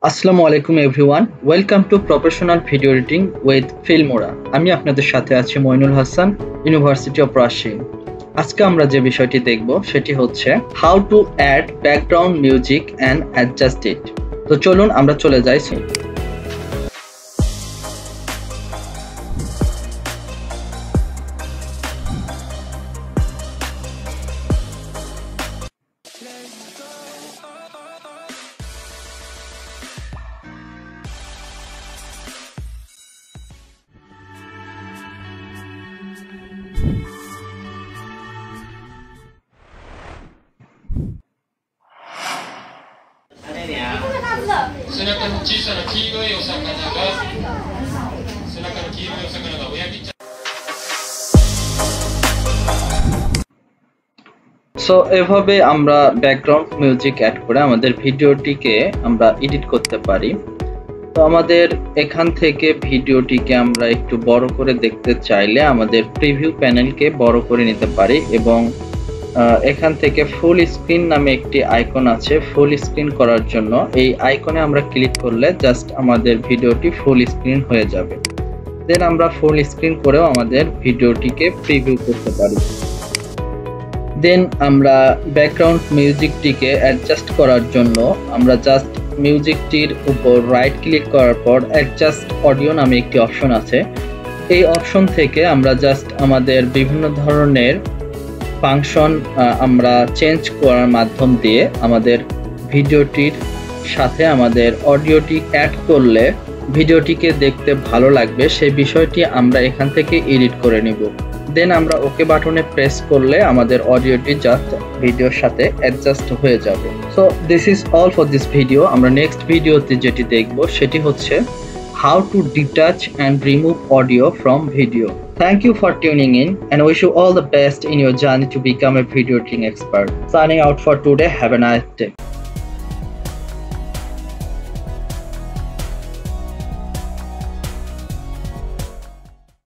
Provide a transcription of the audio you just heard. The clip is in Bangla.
আসসালামু আলাইকুম everyone, welcome to professional video editing with Filmora. আমি আপনাদের সাথে আছি মইনুল হাসান, ইউনিভার্সিটি অফ রাজশাহী। আজকে আমরা যে বিষয়টি দেখব সেটি হচ্ছে how to add background music and adjust it. তো চলুন আমরা চলে যাই। সো এভাবে আমরা ব্যাকগ্রাউন্ড মিউজিক অ্যাড করে আমাদের ভিডিওটিকে আমরা এডিট করতে পারি। তো আমাদের এখান থেকে ভিডিওটিকে আমরা একটু বড় করে দেখতে চাইলে আমাদের প্রিভিউ প্যানেলকে বড় করে নিতে পারি এবং এখান থেকে ফুল স্ক্রিন নামে একটি আইকন আছে। ফুল স্ক্রিন করার জন্য এই আইকনে আমরা ক্লিক করলে জাস্ট আমাদের ভিডিওটি ফুল স্ক্রিন হয়ে যাবে। দেন আমরা ফুল স্ক্রিন করেও আমাদের ভিডিওটিকে প্রিভিউ করতে পারি। দেন আমরা ব্যাকগ্রাউন্ড মিউজিকটিকে অ্যাডজাস্ট করার জন্য আমরা জাস্ট মিউজিকটির উপর রাইট ক্লিক করার পর অ্যাডজাস্ট অডিও নামে একটি অপশন আছে। এই অপশন থেকে আমরা জাস্ট আমাদের বিভিন্ন ধরনের ফাংশন আমরা চেঞ্জ করার মাধ্যম দিয়ে আমাদের ভিডিওটির সাথে আমাদের অডিওটি অ্যাড করলে ভিডিওটিকে দেখতে ভালো লাগবে, সেই বিষয়টি আমরা এখান থেকে এডিট করে নিব। দেন আমরা ওকে বাটনে প্রেস করলে আমাদের অডিওটি জাস্ট ভিডিওর সাথে অ্যাডজাস্ট হয়ে যাবে। So this is all for this video. আমরা নেক্সট ভিডিওতে যেটি দেখব সেটি হচ্ছে how to detach and remove audio from video. Thank you for tuning in and wish you all the best in your journey to become a video editing expert. Signing out for today. Have a nice day.